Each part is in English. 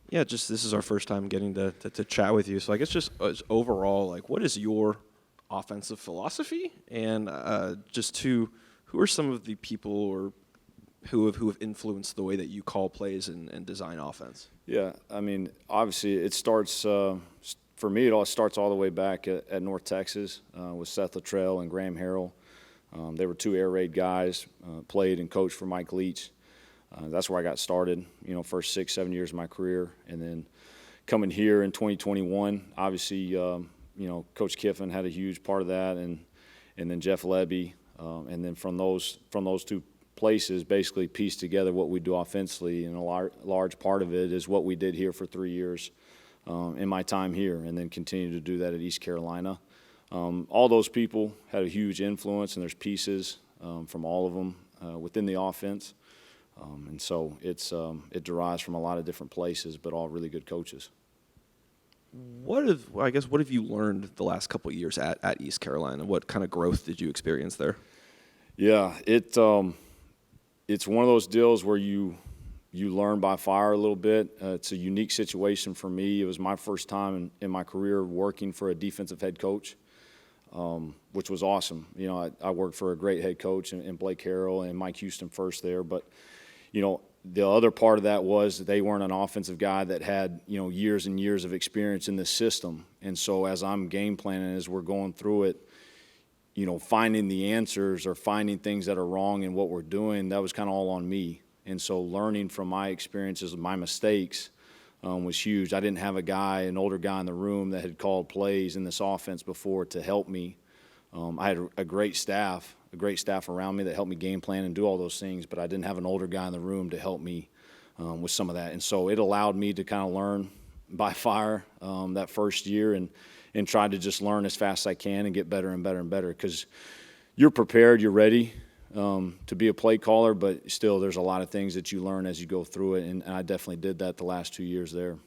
Yeah, just this is our first time getting to chat with you. So I guess just overall, like, what is your offensive philosophy? And who are some of the people or who have influenced the way that you call plays and design offense? Yeah, I mean, obviously it starts for me. It all starts all the way back at North Texas with Seth Luttrell and Graham Harrell. They were two air raid guys, played and coached for Mike Leach. That's where I got started, first 6-7 years of my career. And then coming here in 2021, obviously, Coach Kiffin had a huge part of that, and then Jeff Lebby. And then from those two places, basically pieced together what we do offensively, and a large part of it is what we did here for 3 years in my time here, and then continue to do that at East Carolina. All those people had a huge influence, and there's pieces from all of them within the offense. And so it derives from a lot of different places, but all really good coaches. What have you learned the last couple of years at East Carolina? What kind of growth did you experience there? Yeah, it's one of those deals where you learn by fire a little bit. It's a unique situation for me. It was my first time in my career working for a defensive head coach, which was awesome. I worked for a great head coach in Blake Harrell and Mike Houston first there, but the other part of that was that they weren't an offensive guy that had, years and years of experience in this system. And so as I'm game planning, as we're going through it, finding the answers or finding things that are wrong in what we're doing, that was kind of all on me. And so learning from my experiences and my mistakes was huge. I didn't have an older guy in the room that had called plays in this offense before to help me. I had a great staff around me that helped me game plan and do all those things, but I didn't have an older guy in the room to help me with some of that. And so it allowed me to kind of learn by fire that first year and try to just learn as fast as I can and get better and better and better, because you're prepared, you're ready to be a play caller, but still there's a lot of things that you learn as you go through it, and I definitely did that the last 2 years there.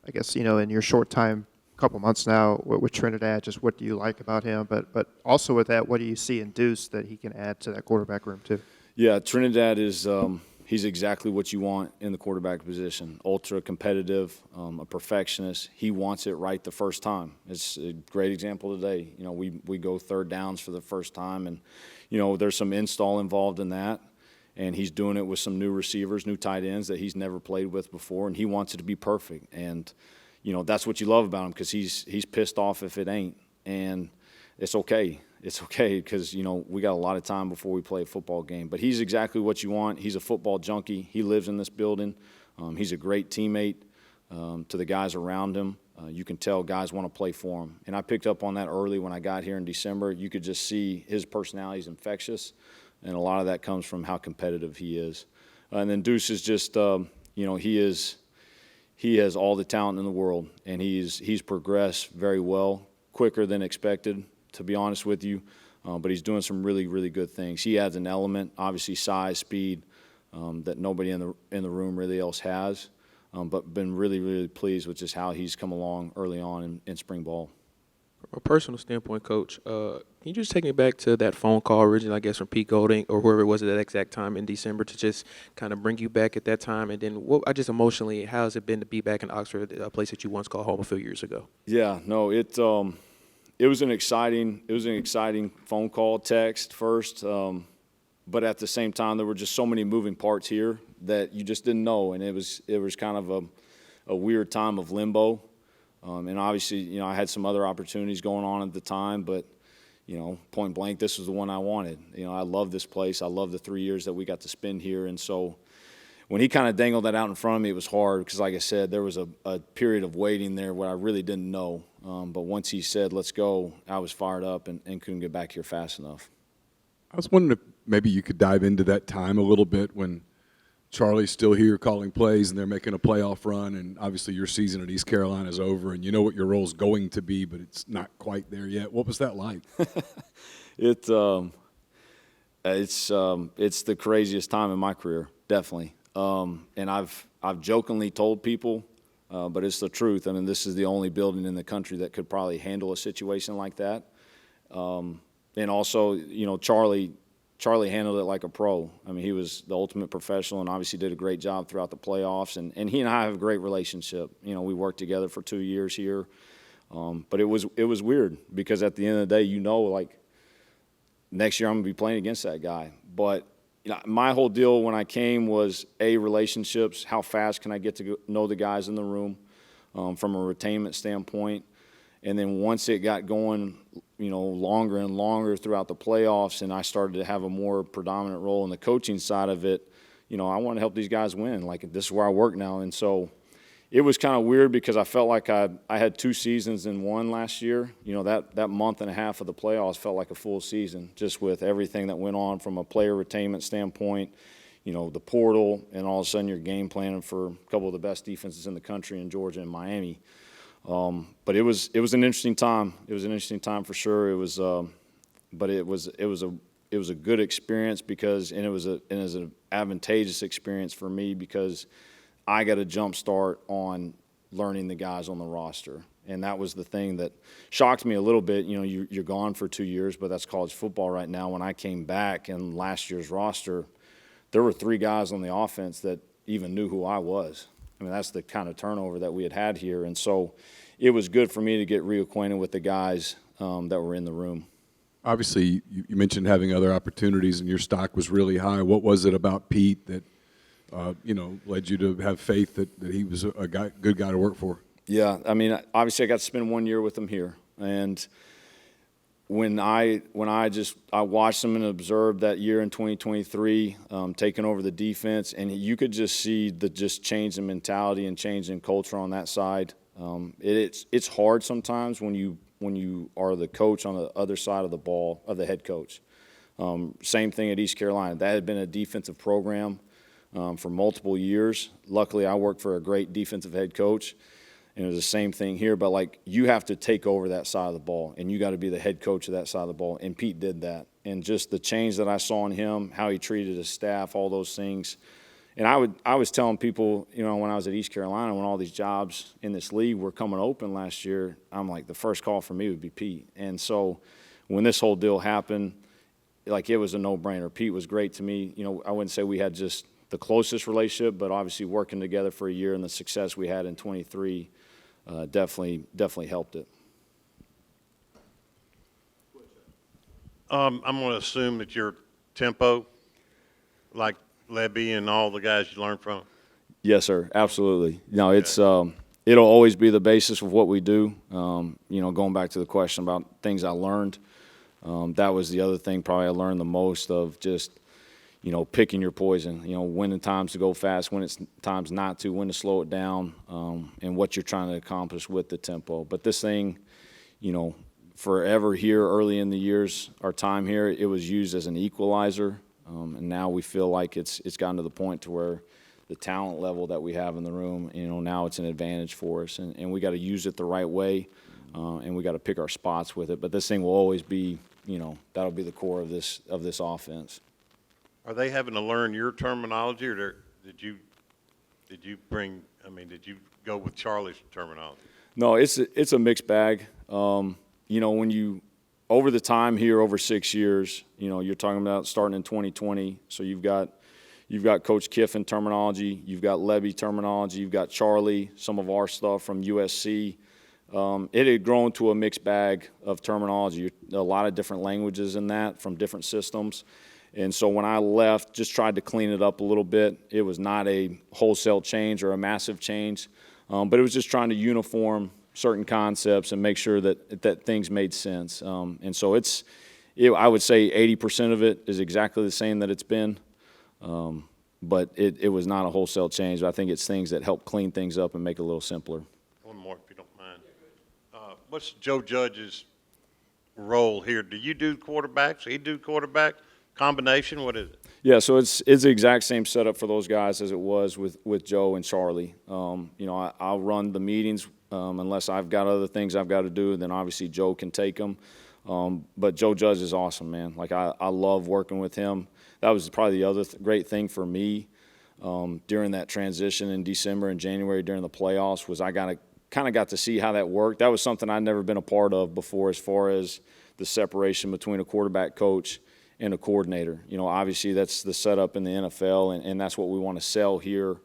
I guess, in your short time, couple months now with Trinidad, just what do you like about him? But also with that, what do you see in Deuce that he can add to that quarterback room too? Yeah, Trinidad is he's exactly what you want in the quarterback position. Ultra competitive, a perfectionist. He wants it right the first time. It's a great example today. We go third downs for the first time, and there's some install involved in that. And he's doing it with some new receivers, new tight ends that he's never played with before, and he wants it to be perfect. And that's what you love about him, because he's pissed off if it ain't, and it's okay. It's okay, because we got a lot of time before we play a football game. But he's exactly what you want. He's a football junkie. He lives in this building. He's a great teammate to the guys around him. You can tell guys want to play for him. And I picked up on that early when I got here in December. You could just see his personality is infectious, and a lot of that comes from how competitive he is. And then Deuce is just, he has all the talent in the world, and he's progressed very well, quicker than expected, to be honest with you. But he's doing some really, really good things. He adds an element, obviously size, speed, that nobody in the room really else has. But been really, really pleased with just how he's come along early on in spring ball. From a personal standpoint, Coach, can you just take me back to that phone call originally, I guess, from Pete Golding or whoever it was at that exact time in December, to just kind of bring you back at that time? And then emotionally, how has it been to be back in Oxford, a place that you once called home a few years ago? Yeah, no, it was an exciting phone call, text first, but at the same time, there were just so many moving parts here that you just didn't know, and it was kind of a weird time of limbo. And obviously, I had some other opportunities going on at the time, but, point blank, this was the one I wanted. I love this place. I love the 3 years that we got to spend here. And so when he kind of dangled that out in front of me, it was hard because, like I said, there was a period of waiting there where I really didn't know. But once he said, let's go, I was fired up and couldn't get back here fast enough. I was wondering if maybe you could dive into that time a little bit when Charlie's still here calling plays and they're making a playoff run, and obviously your season at East Carolina is over and you know what your role's going to be, but it's not quite there yet. What was that like? It's the craziest time in my career, definitely. And I've jokingly told people, but it's the truth. I mean, this is the only building in the country that could probably handle a situation like that. And also, Charlie Charlie handled it like a pro. I mean, he was the ultimate professional and obviously did a great job throughout the playoffs. And he and I have a great relationship. You know, we worked together for 2 years here. But it was weird because at the end of the day, you know, like next year I'm going to be playing against that guy. But you know, my whole deal when I came was, relationships, how fast can I get to know the guys in the room from a retainment standpoint. And then once it got going, you know, longer and longer throughout the playoffs and I started to have a more predominant role in the coaching side of it, you know, I want to help these guys win. Like, this is where I work now. And so it was kind of weird because I felt like I had 2 seasons in one last year. You know, that month and a half of the playoffs felt like a full season just with everything that went on from a player retainment standpoint, you know, the portal, and all of a sudden you're game planning for a couple of the best defenses in the country in Georgia and Miami. But it was an interesting time. It was an interesting time for sure. It was, but it was a good experience because, and it was an advantageous experience for me because I got a jump start on learning the guys on the roster. And that was the thing that shocked me a little bit. You know, you're gone for 2 years, but that's college football right now. When I came back in last year's roster, there were 3 guys on the offense that even knew who I was. I mean, that's the kind of turnover that we had here. And so it was good for me to get reacquainted with the guys that were in the room. Obviously, you mentioned having other opportunities and your stock was really high. What was it about Pete that you know, led you to have faith that he was a good guy to work for? Yeah, I mean, obviously I got to spend 1 year with him here. And when I watched him and observed that year in 2023, taking over the defense, and you could just see the change in mentality and change in culture on that side. It's hard sometimes when you are the coach on the other side of the ball, of the head coach. Same thing at East Carolina. That had been a defensive program for multiple years. Luckily, I worked for a great defensive head coach, and it was the same thing here. But, like, you have to take over that side of the ball, and you got to be the head coach of that side of the ball, and Pete did that. And just the change that I saw in him, how he treated his staff, all those things. And I was telling people, you know, when I was at East Carolina, when all these jobs in this league were coming open last year, I'm like, the first call for me would be Pete. And so when this whole deal happened, like, it was a no-brainer. Pete was great to me. You know, I wouldn't say we had just the closest relationship, but obviously working together for a year and the success we had in 23 definitely helped it. I'm going to assume that your tempo, like Levy and all the guys you learned from. Yes, sir. Absolutely. No, it's it'll always be the basis of what we do. You know, going back to the question about things I learned, that was the other thing probably I learned the most of, just, you know, picking your poison, you know, when the times to go fast, when it's times not to, when to slow it down, and what you're trying to accomplish with the tempo. But this thing, you know, forever here early in the years, our time here, it was used as an equalizer, and now we feel like it's gotten to the point to where the talent level that we have in the room, you know, now it's an advantage for us, and we got to use it the right way, and we got to pick our spots with it. But this thing will always be, you know, that'll be the core of this offense. Are they having to learn your terminology, or did you go with Charlie's terminology? No, it's a mixed bag. You know, when you over the time here, over 6 years, you know, you're talking about starting in 2020. So you've got Coach Kiffin terminology, you've got Levy terminology, you've got Charlie, some of our stuff from USC. It had grown to a mixed bag of terminology, a lot of different languages in that from different systems. And so when I left, just tried to clean it up a little bit. It was not a wholesale change or a massive change, but it was just trying to uniform certain concepts and make sure that things made sense. And so I would say 80% of it is exactly the same that it's been, but it was not a wholesale change. I think it's things that help clean things up and make it a little simpler. One more, if you don't mind. What's Joe Judge's role here? Do you do quarterbacks? He do quarterback? Combination? What is it? Yeah, so it's the exact same setup for those guys as it was with Joe and Charlie. You know, I'll run the meetings unless I've got other things I've got to do, and then obviously Joe can take them. But Joe Judge is awesome, man. Like, I love working with him. That was probably the other great thing for me during that transition in December and January during the playoffs was I kind of got to see how that worked. That was something I'd never been a part of before, as far as the separation between a quarterback coach and a coordinator. You know, obviously that's the setup in the NFL, and that's what we want to sell here,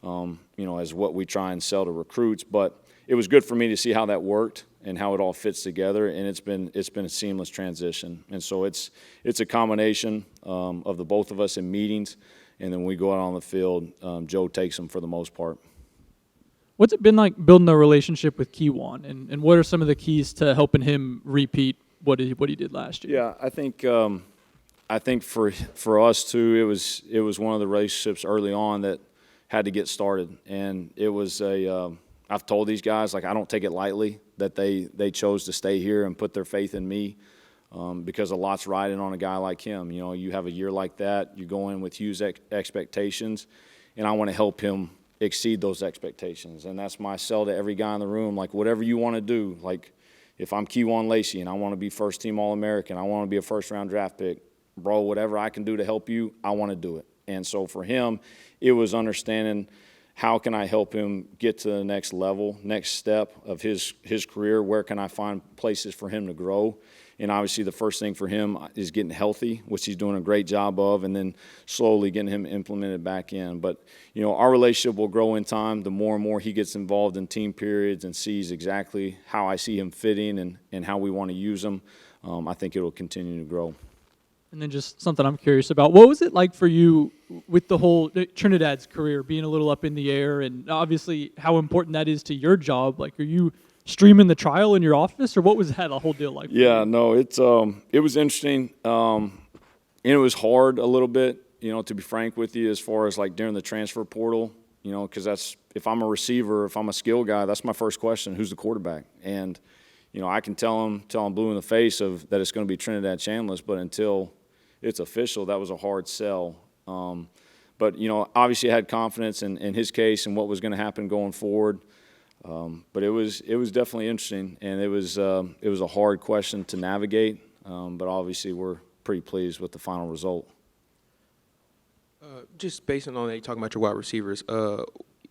you know, as what we try and sell to recruits. But it was good for me to see how that worked and how it all fits together, and it's been a seamless transition. And so it's a combination of the both of us in meetings, and then when we go out on the field, Joe takes them for the most part. What's it been like building a relationship with Keywan, and what are some of the keys to helping him repeat what he did last year? Yeah, I think for us too, it was one of the relationships early on that had to get started, and it was I've told these guys, like, I don't take it lightly that they chose to stay here and put their faith in me, because a lot's riding on a guy like him. You know, you have a year like that, you go in with huge expectations, and I want to help him exceed those expectations. And that's my sell to every guy in the room, like, whatever you want to do. Like, if I'm Keywan Lacey and I want to be first-team All-American, I want to be a first-round draft pick, bro, whatever I can do to help you, I want to do it. And so for him, it was understanding how can I help him get to the next level, next step of his career, where can I find places for him to grow. And obviously the first thing for him is getting healthy, which he's doing a great job of, and then slowly getting him implemented back in. But, you know, our relationship will grow in time. The more and more he gets involved in team periods and sees exactly how I see him fitting and how we want to use him, I think it will continue to grow. And then just something I'm curious about. What was it like for you with the whole Trinidad's career being a little up in the air, and obviously how important that is to your job? Like, are you streaming the trial in your office, or what was that a whole deal like? Yeah, no, it was interesting, and it was hard a little bit, you know, to be frank with you, as far as like during the transfer portal, you know, because that's, if I'm a receiver, if I'm a skill guy, that's my first question: who's the quarterback? And you know, I can tell him blue in the face of that it's going to be Trinidad Chambliss, but until it's official, that was a hard sell. But you know, obviously I had confidence in his case and what was going to happen going forward. But it was definitely interesting, and it was a hard question to navigate. But obviously we're pretty pleased with the final result. Just based on that, you're talking about your wide receivers.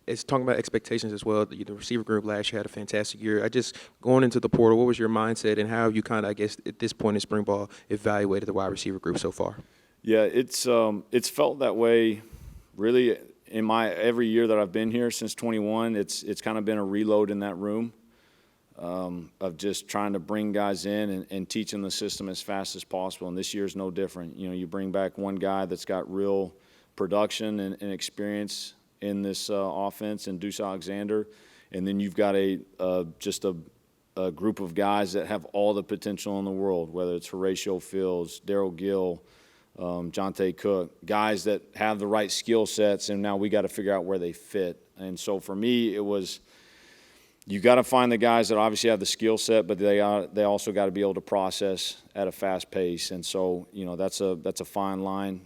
It's talking about expectations as well. The receiver group last year had a fantastic year. I just, going into the portal, what was your mindset, and how have you kind of, I guess, at this point in spring ball, evaluated the wide receiver group so far? Yeah, it's felt that way really in my every year that I've been here since 21. It's kind of been a reload in that room of just trying to bring guys in and teach them the system as fast as possible. And this year's no different. You know, you bring back one guy that's got real production and experience in this offense, and Deuce Alexander, and then you've got just a group of guys that have all the potential in the world, whether it's Horatio Fields, Darryl Gill, Jonte Cook, guys that have the right skill sets, and now we got to figure out where they fit. And so for me, it was, you got to find the guys that obviously have the skill set, but they also got to be able to process at a fast pace. And so, you know, that's a fine line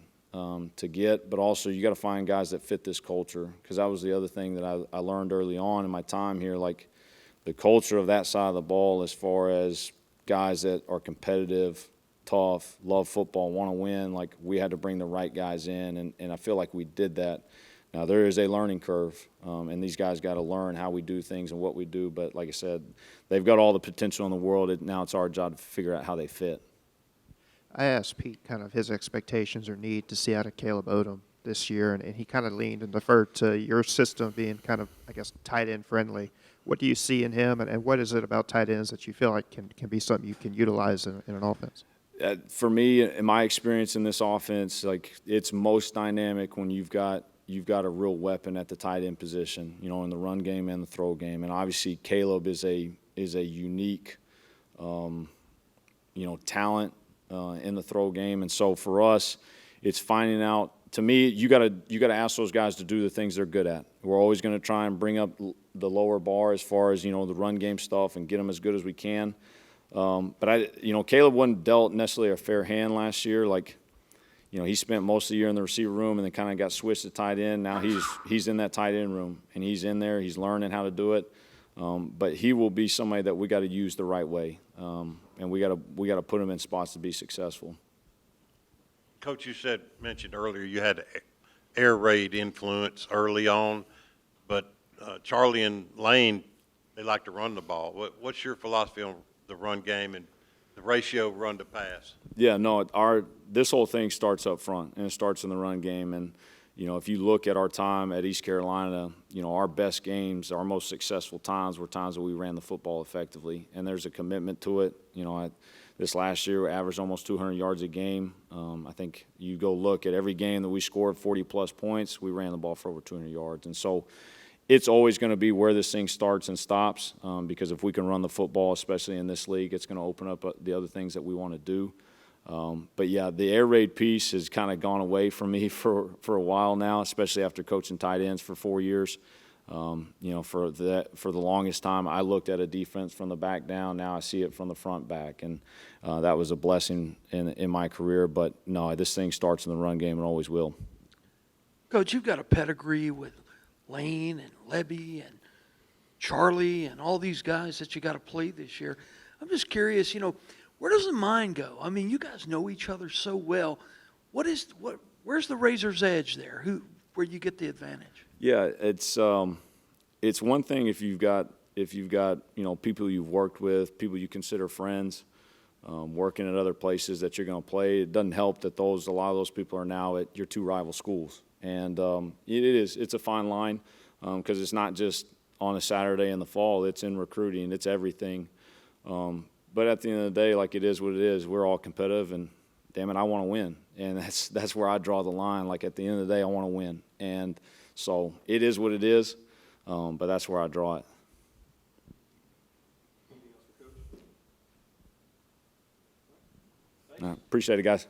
to get, but also you got to find guys that fit this culture, because that was the other thing that I learned early on in my time here, like the culture of that side of the ball, as far as guys that are competitive, tough, love football, want to win. Like, we had to bring the right guys in, and I feel like we did that. Now, there is a learning curve, and these guys got to learn how we do things and what we do, but like I said, they've got all the potential in the world. Now it's our job to figure out how they fit. I asked Pete kind of his expectations or need to see out of Caleb Odom this year, and he kind of leaned and deferred to your system being kind of, I guess, tight end friendly. What do you see in him, and what is it about tight ends that you feel like can be something you can utilize in an offense? For me, in my experience in this offense, like, it's most dynamic when you've got a real weapon at the tight end position, you know, in the run game and the throw game. And obviously Caleb is a unique, you know, talent in the throw game. And so for us, it's finding out. To me, you got to ask those guys to do the things they're good at. We're always going to try and bring up the lower bar as far as, you know, the run game stuff and get them as good as we can. But you know, Caleb wasn't dealt necessarily a fair hand last year. Like, you know, he spent most of the year in the receiver room and then kind of got switched to tight end. Now he's in that tight end room, and he's in there. He's learning how to do it. But he will be somebody that we got to use the right way, and we got to put him in spots to be successful. Coach, you mentioned earlier you had air raid influence early on, but Charlie and Lane, they like to run the ball. What's your philosophy on the run game, and the ratio run to pass. Yeah, no, this whole thing starts up front, and it starts in the run game. And, you know, if you look at our time at East Carolina, you know, our best games, our most successful times were times that we ran the football effectively. And there's a commitment to it. You know, this last year we averaged almost 200 yards a game. I think you go look at every game that we scored 40-plus points, we ran the ball for over 200 yards. And so it's always going to be where this thing starts and stops, because if we can run the football, especially in this league, it's going to open up the other things that we want to do. But yeah, the air raid piece has kind of gone away from me for a while now, especially after coaching tight ends for 4 years. You know, for the longest time, I looked at a defense from the back down. Now I see it from the front back, and that was a blessing in my career. But no, this thing starts in the run game and always will. Coach, you've got a pedigree with Lane and Levy and Charlie and all these guys that you got to play this year. I'm just curious, you know, where does the mind go? I mean, you guys know each other so well. Where's the razor's edge there? Where you get the advantage? Yeah, it's one thing if you've got you know, people you've worked with, people you consider friends, working at other places that you're going to play. It doesn't help that a lot of those people are now at your two rival schools, and it's a fine line, because it's not just on a Saturday in the fall. It's in recruiting. It's everything. But at the end of the day, like, it is what it is. We're all competitive, and damn it, I want to win. And that's where I draw the line. Like, at the end of the day, I want to win. And so it is what it is, but that's where I draw it. Appreciate it, guys.